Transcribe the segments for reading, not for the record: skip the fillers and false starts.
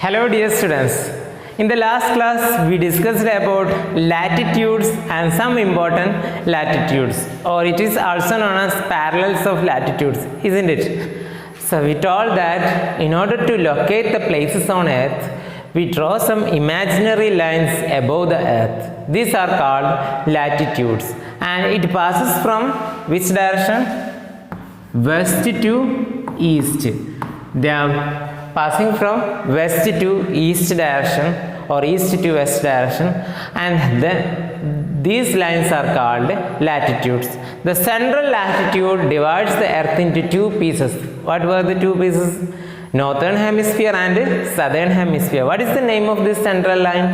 Hello dear students. In the last class we discussed about latitudes and some important latitudes, or it is also known as parallels of latitudes, isn't it? So we told that in order to locate the places on earth, we draw some imaginary lines above the earth. These are called latitudes, and it passes from which direction? West to east. They are passing from west to east direction or east to west direction, and then these lines are called latitudes. The central latitude divides the earth into two pieces. What were the two pieces? Northern hemisphere and southern hemisphere. What is the name of this central line?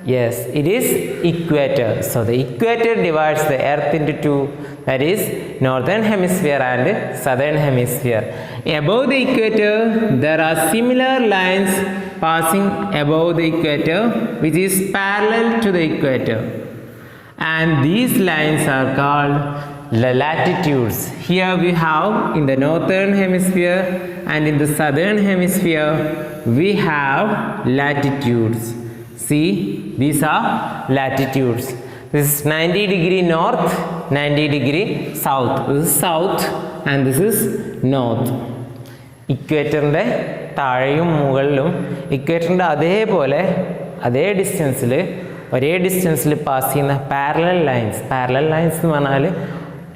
Yes, it is equator. So the equator divides the earth into two, that is northern hemisphere and southern hemisphere. Above the equator there are similar lines passing above the equator which is parallel to the equator, and these lines are called the latitudes. Here we have in the northern hemisphere and in the southern hemisphere we have latitudes. See, these are latitudes. This is 90 degree north, 90 degree south. This is south and this is north. ഇക്വേറ്ററിൻ്റെ താഴെയും മുകളിലും ഇക്വേറ്ററിൻ്റെ അതേ ഡിസ്റ്റൻസിൽ pass ചെയ്യുന്ന parallel lines എന്ന് പറഞ്ഞാൽ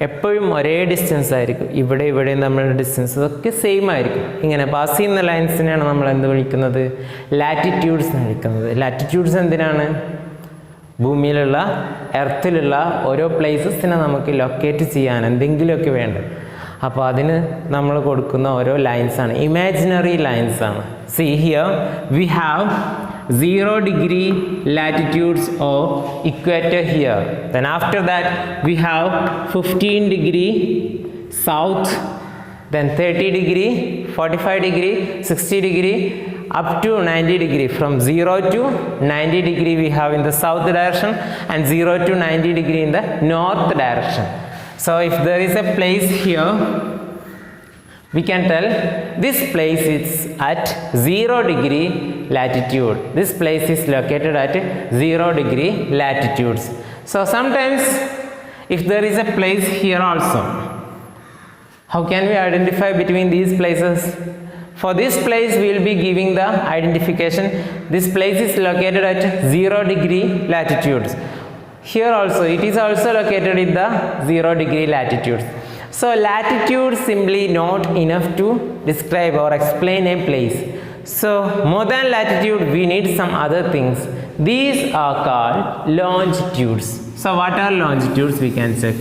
എപ്പോഴും ഒരേ distance ആയിരിക്കും. ഇവിടെയും നമ്മളുടെ ഡിസ്റ്റൻസ് ഇതൊക്കെ സെയിം ആയിരിക്കും. ഇങ്ങനെ പാസ് ചെയ്യുന്ന ലൈൻസിനെയാണ് നമ്മൾ എന്ത് വിളിക്കുന്നത്? ലാറ്റിറ്റ്യൂഡ്സ് എന്ന് വിളിക്കുന്നത്. ലാറ്റിറ്റ്യൂഡ്സ് എന്തിനാണ്? ഭൂമിയിലുള്ള എർത്തിലുള്ള ഓരോ പ്ലേസസിനെ നമുക്ക് ലൊക്കേറ്റ് ചെയ്യാൻ എന്തെങ്കിലുമൊക്കെ വേണ്ടത്. അപ്പോൾ അതിന് നമ്മൾ കൊടുക്കുന്ന ഓരോ ലൈൻസാണ്, ഇമാജിനറി ലൈൻസാണ്. See here we have 0 degree latitudes of equator here. Then after that we have 15 degree south, then 30 degree, 45 degree, 60 degree, up to 90 degree. From 0 to 90 degree we have in the south direction and 0 to 90 degree in the north direction. So if there is a place here, we can tell this place is at 0 degree latitude. This place is located at 0 degree latitudes. So sometimes if there is a place here also, how can we identify between these places? For this place we will be giving the identification. This place is located at 0 degree latitudes. Here also it is also located in the 0 degree latitudes. So latitude simply not enough to describe or explain a place. So more than latitude we need some other things. These are called longitudes. So what are longitudes? We can check.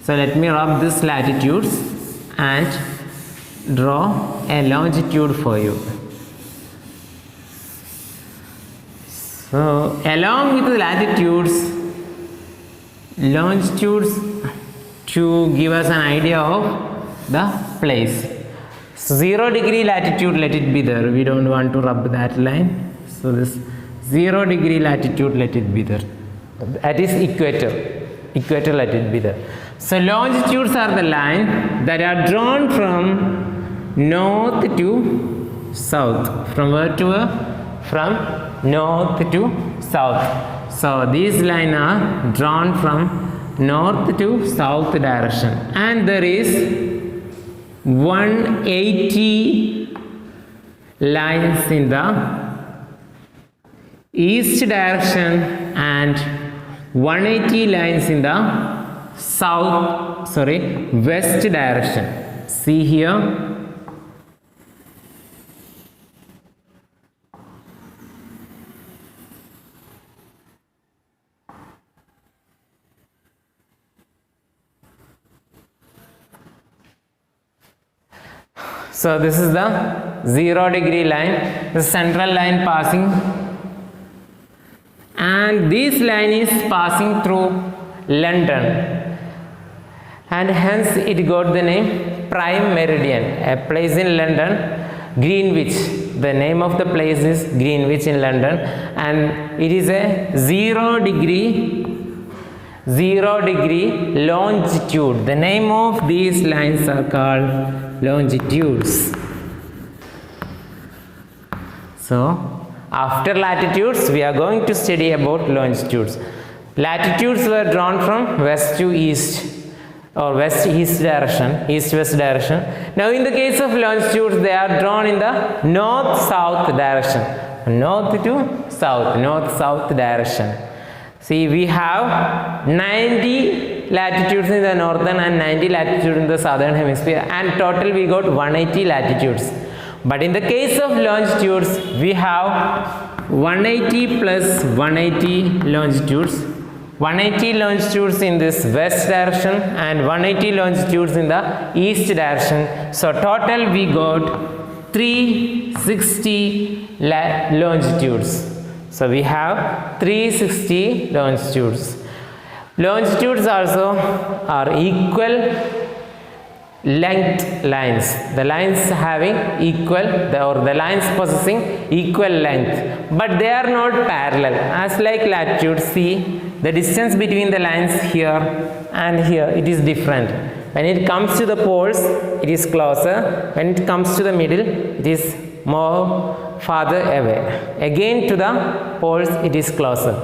So let me rub this latitudes and draw a longitude for you. So along with the latitudes, longitudes to give us an idea of the place. So 0 degree latitude, let it be there. We don't want to rub that line. So this 0 degree latitude, let it be there. That is equator. Equator, let it be there. So longitudes are the line that are drawn from north to south. From where to where? From north to south. So these lines are drawn from north to south direction, and there is 180 lines in the east direction and 180 lines in the west direction. See here. So this is the 0 degree line, the central line passing, and this line is passing through London, and hence it got the name Prime Meridian, a place in London, Greenwich. The name of the place is Greenwich in London, and it is a 0 degree longitude. The name of these lines are called longitudes. So after latitudes we are going to study about longitudes. Latitudes were drawn from west to east or west-east direction, east-west direction. Now in the case of longitudes, they are drawn in the north-south direction, north to south, north-south direction. See, we have 90 latitudes in the northern and 90 latitudes in the southern hemisphere, and total we got 180 latitudes. But in the case of longitudes, we have 180 plus 180 longitudes. 180 longitudes in this west direction and 180 longitudes in the east direction. So total we got 360 longitudes. So we have 360 longitudes. Longitudes also are equal length lines. The lines having equal or the lines possessing equal length, but they are not parallel. As like latitude, see the distance between the lines here and here, it is different. When it comes to the poles, it is closer. When it comes to the middle, it is more farther away. Again to the poles, it is closer.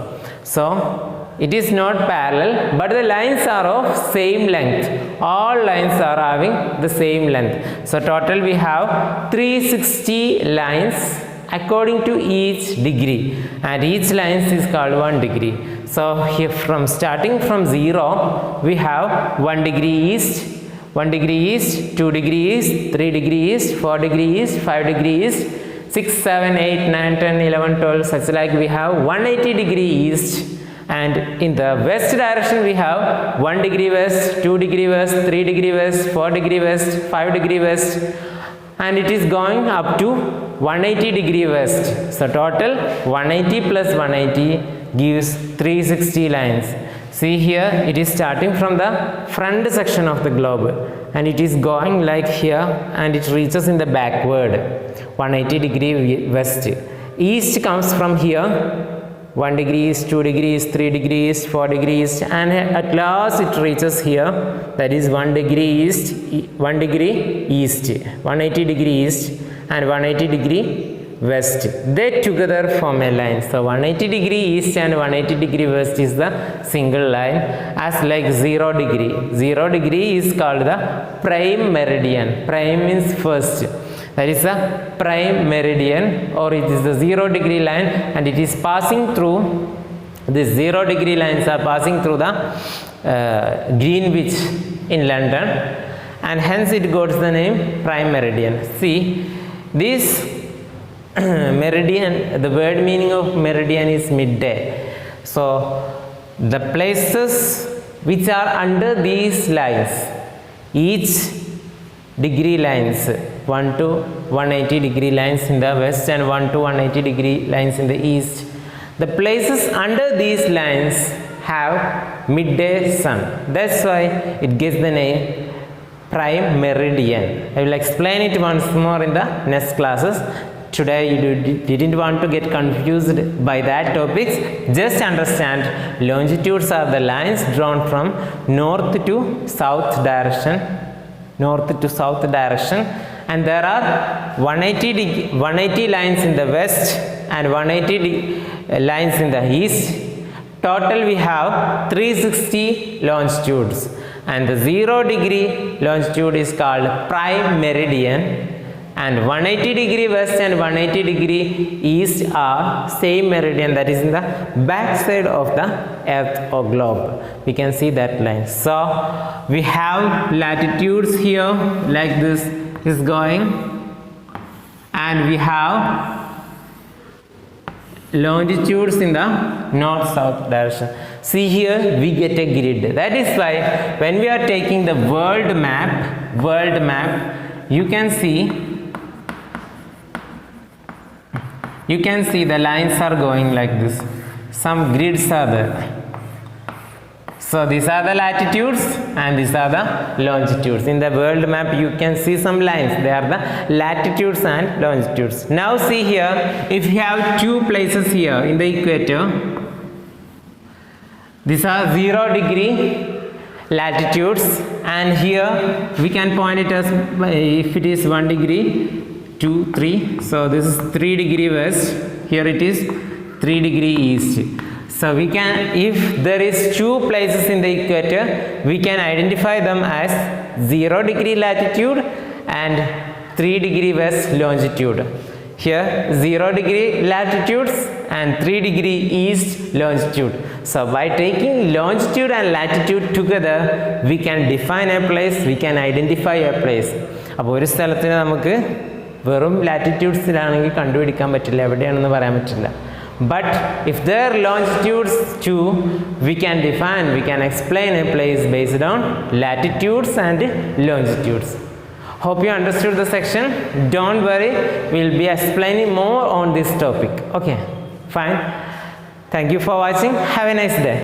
So it is not parallel, but the lines are of same length. All lines are having the same length. So total we have 360 lines according to each degree, and each line is called 1 degree. So here from starting from 0, we have 1 degree east, 1 degree east, 2 degree east, 3 degree east, 4 degree east, 5 degree east, 6, 7, 8, 9, 10, 11, 12, such like we have 180 degree east. And in the west direction we have 1 degree west, 2 degree west, 3 degree west, 4 degree west, 5 degree west, and it is going up to 180 degree west. So total 180 plus 180 gives 360 lines. See here, it is starting from the front section of the globe and it is going like here and it reaches in the backward 180 degree west. East comes from here, 1 degrees, 2 degrees, 3 degrees, 4 degrees, and at last it reaches here, that is 1 degree east, 1 degree east, 180 degree east and 180 degree west. They together form a line. So 180 degree east and 180 degree west is the single line, as like 0 degree. 0 degree is called the prime meridian. Prime means first. That is the prime meridian, or it is the 0 degree line, and it is passing through, these 0 degree lines are passing through the Greenwich in London, and hence it got the name prime meridian. See, this meridian, the word meaning of meridian is midday. So the places which are under these lines, each degree lines, 1 to 180 degree lines in the west and 1 to 180 degree lines in the east. The places under these lines have midday sun. That's why it gives the name prime meridian. I will explain it once more in the next classes. Today you didn't want to get confused by that topics. Just understand longitudes are the lines drawn from north to south direction. North to south direction, and there are 180 lines in the west and 180 lines in the east. Total we have 360 longitudes, and the 0 degree longitude is called prime meridian, and 180 degree west and 180 degree east are same meridian, that is in the back side of the earth or globe. We can see that line. So we have latitudes here like this is going, and we have longitudes in the north-south direction. See here we get a grid. That is why when we are taking the world map, you can see the lines are going like this. Some grids are there. So these are the latitudes and these are the longitudes. In the world map you can see some lines. They are the latitudes and longitudes. Now see here, if you have two places here in the equator, these are 0 degree latitudes, and here we can point it as, if it is 1 degree, 2, 3. So this is 3 degree west. Here it is 3 degree east. So we can, if there is two places in the equator, we can identify them as 0 degree latitude and 3 degree west longitude. Here 0 degree latitudes and 3 degree east longitude. So by taking longitude and latitude together, we can define a place, we can identify a place. അപ്പോൾ ഒരു സ്ഥലത്തിന് നമുക്ക് വെറും ലാറ്റിറ്റ്യൂഡ്സിലാണെങ്കിൽ കണ്ടുപിടിക്കാൻ പറ്റില്ല, എവിടെയാണെന്ന് പറയാൻ പറ്റില്ല. But if there are longitudes too, we can define, we can explain a place based on latitudes and longitudes. Hope you understood the section. Don't worry, we'll be explaining more on this topic. Okay, fine. Thank you for watching. Have a nice day.